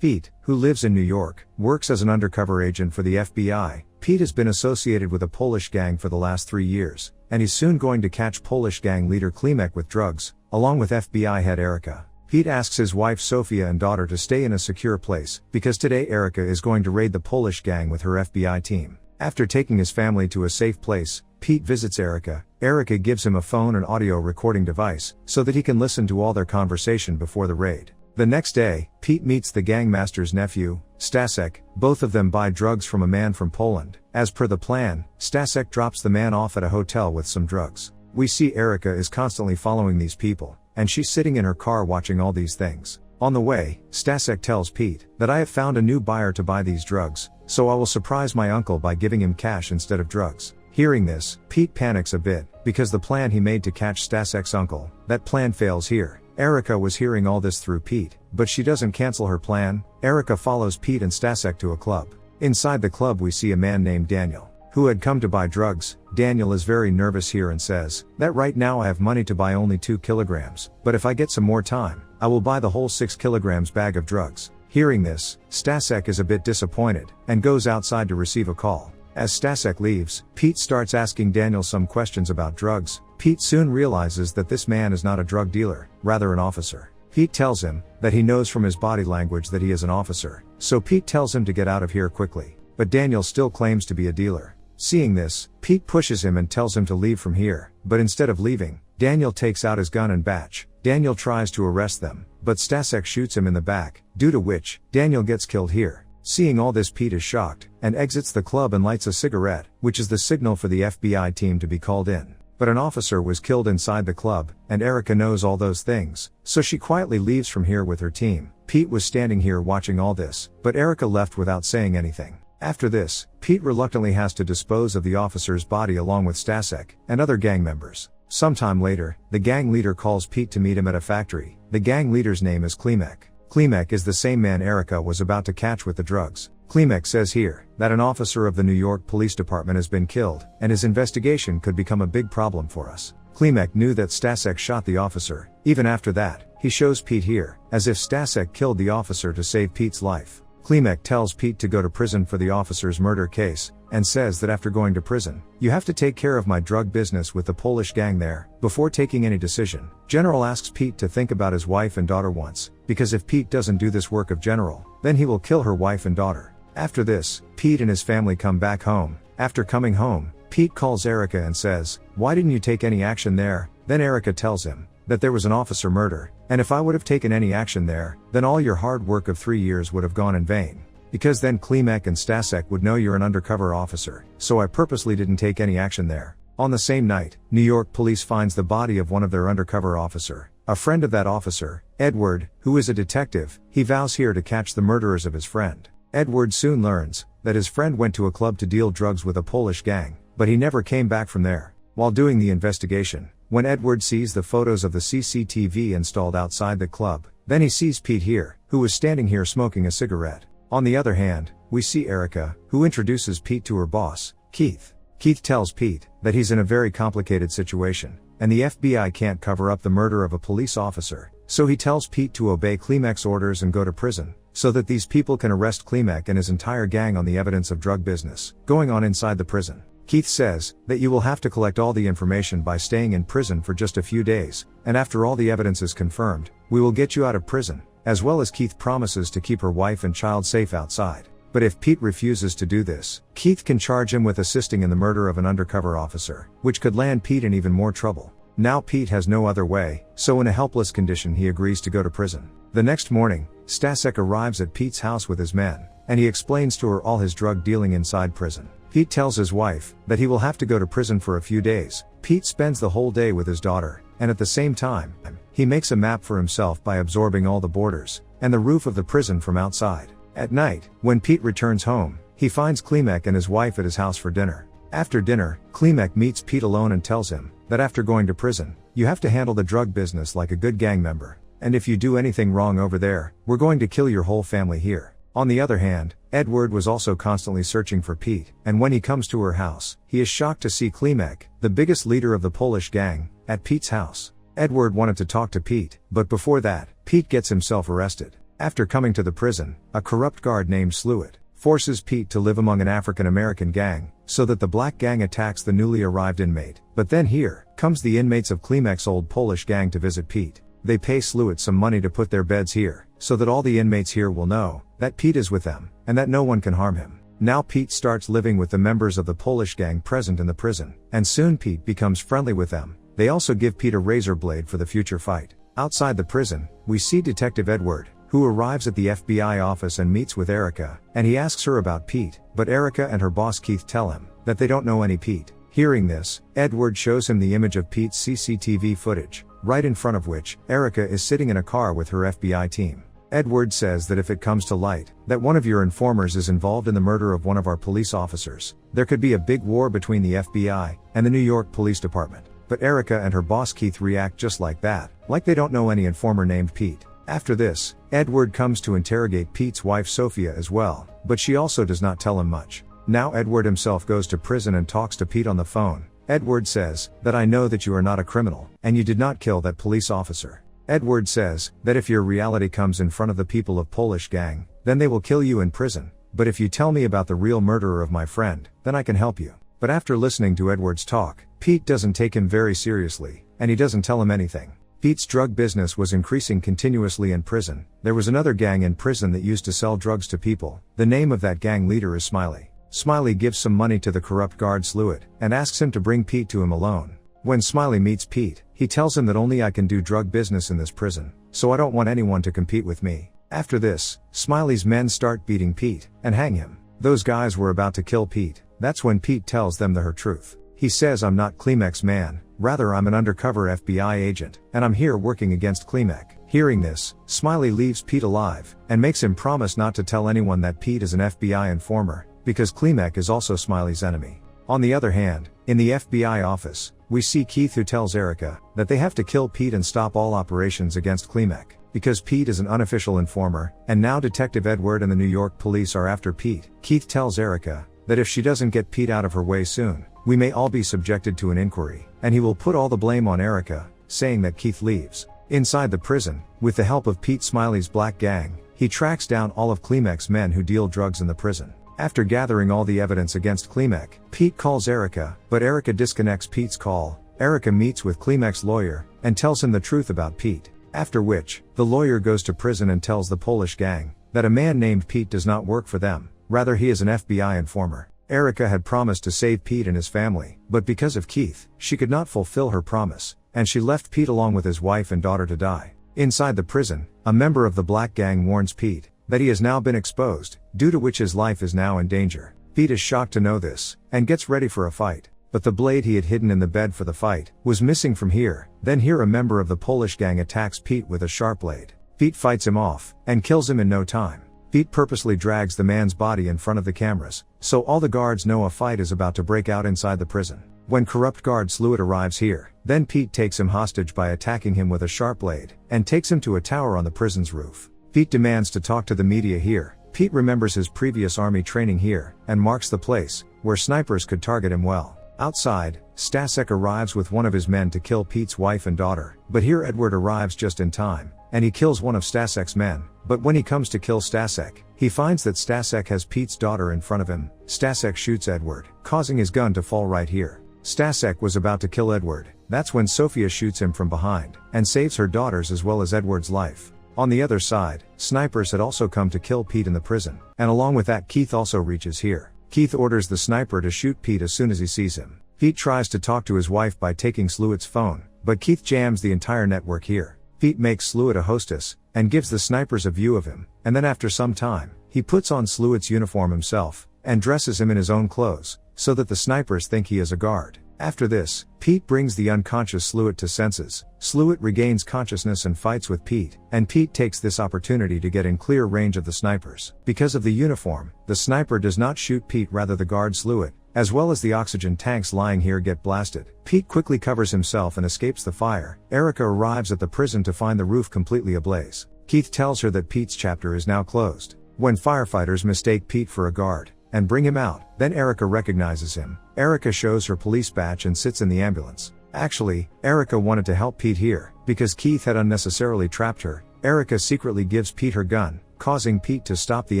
Pete, who lives in New York, works as an undercover agent for the FBI. Pete has been associated with a Polish gang for the last 3 years, and he's soon going to catch Polish gang leader Klimek with drugs, along with FBI head Erica. Pete asks his wife Sofia and daughter to stay in a secure place, because today Erica is going to raid the Polish gang with her FBI team. After taking his family to a safe place, Pete visits Erica. Erica gives him a phone and audio recording device, so that he can listen to all their conversation before the raid. The next day, Pete meets the gangmaster's nephew, Stasek. Both of them buy drugs from a man from Poland. As per the plan, Stasek drops the man off at a hotel with some drugs. We see Erica is constantly following these people, and she's sitting in her car watching all these things. On the way, Stasek tells Pete that I have found a new buyer to buy these drugs, so I will surprise my uncle by giving him cash instead of drugs. Hearing this, Pete panics a bit, because the plan he made to catch Stasek's uncle, that plan fails here. Erica was hearing all this through Pete, but she doesn't cancel her plan. Erica follows Pete and Stasek to a club. Inside the club we see a man named Daniel, who had come to buy drugs. Daniel is very nervous here and says that right now I have money to buy only 2 kilograms, but if I get some more time, I will buy the whole 6 kilograms bag of drugs. Hearing this, Stasek is a bit disappointed, and goes outside to receive a call. As Stasek leaves, Pete starts asking Daniel some questions about drugs. Pete soon realizes that this man is not a drug dealer, rather an officer. Pete tells him that he knows from his body language that he is an officer, so Pete tells him to get out of here quickly. But Daniel still claims to be a dealer. Seeing this, Pete pushes him and tells him to leave from here, but instead of leaving, Daniel takes out his gun and batch. Daniel tries to arrest them, but Stasek shoots him in the back, due to which, Daniel gets killed here. Seeing all this, Pete is shocked, and exits the club and lights a cigarette, which is the signal for the FBI team to be called in. But an officer was killed inside the club, and Erica knows all those things, so she quietly leaves from here with her team. Pete was standing here watching all this, but Erica left without saying anything. After this, Pete reluctantly has to dispose of the officer's body along with Stasek and other gang members. Sometime later, the gang leader calls Pete to meet him at a factory. The gang leader's name is Klimek. Klimek is the same man Erica was about to catch with the drugs. Klimek says here that an officer of the New York Police Department has been killed, and his investigation could become a big problem for us. Klimek knew that Stasek shot the officer. Even after that, he shows Pete here, as if Stasek killed the officer to save Pete's life. Klimek tells Pete to go to prison for the officer's murder case, and says that after going to prison, you have to take care of my drug business with the Polish gang there. Before taking any decision, General asks Pete to think about his wife and daughter once, because if Pete doesn't do this work of General, then he will kill her wife and daughter. After this, Pete and his family come back home. After coming home, Pete calls Erica and says, "Why didn't you take any action there?" Then Erica tells him that there was an officer murder, and if I would have taken any action there, then all your hard work of 3 years would have gone in vain. Because then Klimek and Stasek would know you're an undercover officer, so I purposely didn't take any action there. On the same night, New York police finds the body of one of their undercover officer, a friend of that officer, Edward, who is a detective. He vows here to catch the murderers of his friend. Edward soon learns that his friend went to a club to deal drugs with a Polish gang, but he never came back from there. While doing the investigation, when Edward sees the photos of the CCTV installed outside the club, then he sees Pete here, who was standing here smoking a cigarette. On the other hand, we see Erica, who introduces Pete to her boss, Keith. Keith tells Pete that he's in a very complicated situation, and the FBI can't cover up the murder of a police officer, so he tells Pete to obey Klimek's orders and go to prison, so that these people can arrest Klimek and his entire gang on the evidence of drug business going on inside the prison. Keith says that you will have to collect all the information by staying in prison for just a few days, and after all the evidence is confirmed, we will get you out of prison, as well as Keith promises to keep her wife and child safe outside. But if Pete refuses to do this, Keith can charge him with assisting in the murder of an undercover officer, which could land Pete in even more trouble. Now Pete has no other way, so in a helpless condition he agrees to go to prison. The next morning, Stasek arrives at Pete's house with his men, and he explains to her all his drug dealing inside prison. Pete tells his wife that he will have to go to prison for a few days. Pete spends the whole day with his daughter, and at the same time, he makes a map for himself by absorbing all the borders and the roof of the prison from outside. At night, when Pete returns home, he finds Klimek and his wife at his house for dinner. After dinner, Klimek meets Pete alone and tells him that after going to prison, you have to handle the drug business like a good gang member, and if you do anything wrong over there, we're going to kill your whole family here. On the other hand, Edward was also constantly searching for Pete, and when he comes to her house, he is shocked to see Klimek, the biggest leader of the Polish gang, at Pete's house. Edward wanted to talk to Pete, but before that, Pete gets himself arrested. After coming to the prison, a corrupt guard named Sluit forces Pete to live among an African American gang, so that the black gang attacks the newly arrived inmate. But then here comes the inmates of Klimek's old Polish gang to visit Pete. They pay Sluit some money to put their beds here, so that all the inmates here will know that Pete is with them, and that no one can harm him. Now Pete starts living with the members of the Polish gang present in the prison, and soon Pete becomes friendly with them. They also give Pete a razor blade for the future fight. Outside the prison, we see Detective Edward, who arrives at the FBI office and meets with Erica, and he asks her about Pete, but Erica and her boss Keith tell him that they don't know any Pete. Hearing this, Edward shows him the image of Pete's CCTV footage, right in front of which Erica is sitting in a car with her FBI team. Edward says that if it comes to light that one of your informers is involved in the murder of one of our police officers, there could be a big war between the FBI and the New York Police Department. But Erica and her boss Keith react just like that, like they don't know any informer named Pete. After this, Edward comes to interrogate Pete's wife Sophia as well, but she also does not tell him much. Now Edward himself goes to prison and talks to Pete on the phone. Edward says that I know that you are not a criminal, and you did not kill that police officer. Edward says that if your reality comes in front of the people of Polish gang, then they will kill you in prison. But if you tell me about the real murderer of my friend, then I can help you. But after listening to Edward's talk, Pete doesn't take him very seriously, and he doesn't tell him anything. Pete's drug business was increasing continuously in prison. There was another gang in prison that used to sell drugs to people. The name of that gang leader is Smiley. Smiley gives some money to the corrupt guard Sluit, and asks him to bring Pete to him alone. When Smiley meets Pete, he tells him that only I can do drug business in this prison, so I don't want anyone to compete with me. After this, Smiley's men start beating Pete, and hang him. Those guys were about to kill Pete. That's when Pete tells them the truth. He says, I'm not Klimek's man, rather I'm an undercover FBI agent, and I'm here working against Klimek. Hearing this, Smiley leaves Pete alive, and makes him promise not to tell anyone that Pete is an FBI informer, because Klimek is also Smiley's enemy. On the other hand, in the FBI office, we see Keith, who tells Erica that they have to kill Pete and stop all operations against Klimek, because Pete is an unofficial informer, and now Detective Edward and the New York police are after Pete. Keith tells Erica that if she doesn't get Pete out of her way soon, we may all be subjected to an inquiry, and he will put all the blame on Erica, saying that Keith leaves. Inside the prison, with the help of Pete Smiley's black gang, he tracks down all of Klimek's men who deal drugs in the prison. After gathering all the evidence against Klimek, Pete calls Erica, but Erica disconnects Pete's call. Erica meets with Klimek's lawyer, and tells him the truth about Pete. After which, the lawyer goes to prison and tells the Polish gang that a man named Pete does not work for them, rather he is an FBI informer. Erica had promised to save Pete and his family, but because of Keith, she could not fulfill her promise, and she left Pete along with his wife and daughter to die. Inside the prison, a member of the black gang warns Pete that he has now been exposed, due to which his life is now in danger. Pete is shocked to know this, and gets ready for a fight. But the blade he had hidden in the bed for the fight was missing from here. Then here a member of the Polish gang attacks Pete with a sharp blade. Pete fights him off, and kills him in no time. Pete purposely drags the man's body in front of the cameras, so all the guards know a fight is about to break out inside the prison. When corrupt guard Sluit arrives here, then Pete takes him hostage by attacking him with a sharp blade, and takes him to a tower on the prison's roof. Pete demands to talk to the media here. Pete remembers his previous army training here, and marks the place where snipers could target him well. Outside, Stasek arrives with one of his men to kill Pete's wife and daughter, but here Edward arrives just in time, and he kills one of Stasek's men. But when he comes to kill Stasek, he finds that Stasek has Pete's daughter in front of him. Stasek shoots Edward, causing his gun to fall right here. Stasek was about to kill Edward. That's when Sophia shoots him from behind, and saves her daughter's as well as Edward's life. On the other side, snipers had also come to kill Pete in the prison, and along with that Keith also reaches here. Keith orders the sniper to shoot Pete as soon as he sees him. Pete tries to talk to his wife by taking Sluit's phone, but Keith jams the entire network here. Pete makes Sluit a hostess, and gives the snipers a view of him, and then after some time, he puts on Sluit's uniform himself, and dresses him in his own clothes, so that the snipers think he is a guard. After this, Pete brings the unconscious Sluit to senses. Sluit regains consciousness and fights with Pete, and Pete takes this opportunity to get in clear range of the snipers. Because of the uniform, the sniper does not shoot Pete, rather the guard Sluit, as well as the oxygen tanks lying here get blasted. Pete quickly covers himself and escapes the fire. Erica arrives at the prison to find the roof completely ablaze. Keith tells her that Pete's chapter is now closed. When firefighters mistake Pete for a guard, and bring him out, then Erica recognizes him. Erica shows her police badge and sits in the ambulance. Actually, Erica wanted to help Pete here, because Keith had unnecessarily trapped her. Erica secretly gives Pete her gun, causing Pete to stop the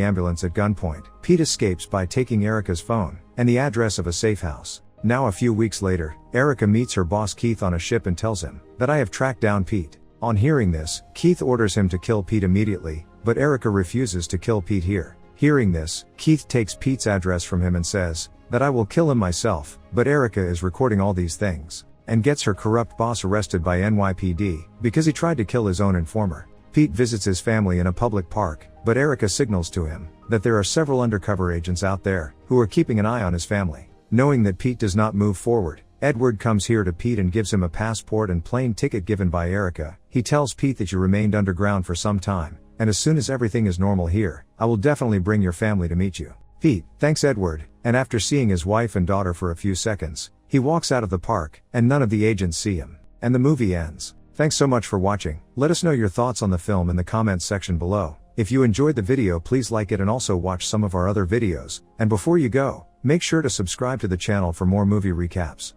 ambulance at gunpoint. Pete escapes by taking Erica's phone and the address of a safe house. Now a few weeks later, Erica meets her boss Keith on a ship and tells him that I have tracked down Pete. On hearing this, Keith orders him to kill Pete immediately, but Erica refuses to kill Pete here. Hearing this, Keith takes Pete's address from him and says that I will kill him myself, but Erica is recording all these things and gets her corrupt boss arrested by NYPD because he tried to kill his own informer. Pete visits his family in a public park, but Erica signals to him that there are several undercover agents out there who are keeping an eye on his family. Knowing that Pete does not move forward, Edward comes here to Pete and gives him a passport and plane ticket given by Erica. He tells Pete that you remained underground for some time, and as soon as everything is normal here, I will definitely bring your family to meet you. Pete thanks Edward, and after seeing his wife and daughter for a few seconds, he walks out of the park, and none of the agents see him. And the movie ends. Thanks so much for watching. Let us know your thoughts on the film in the comments section below. If you enjoyed the video, please like it and also watch some of our other videos. And before you go, make sure to subscribe to the channel for more movie recaps.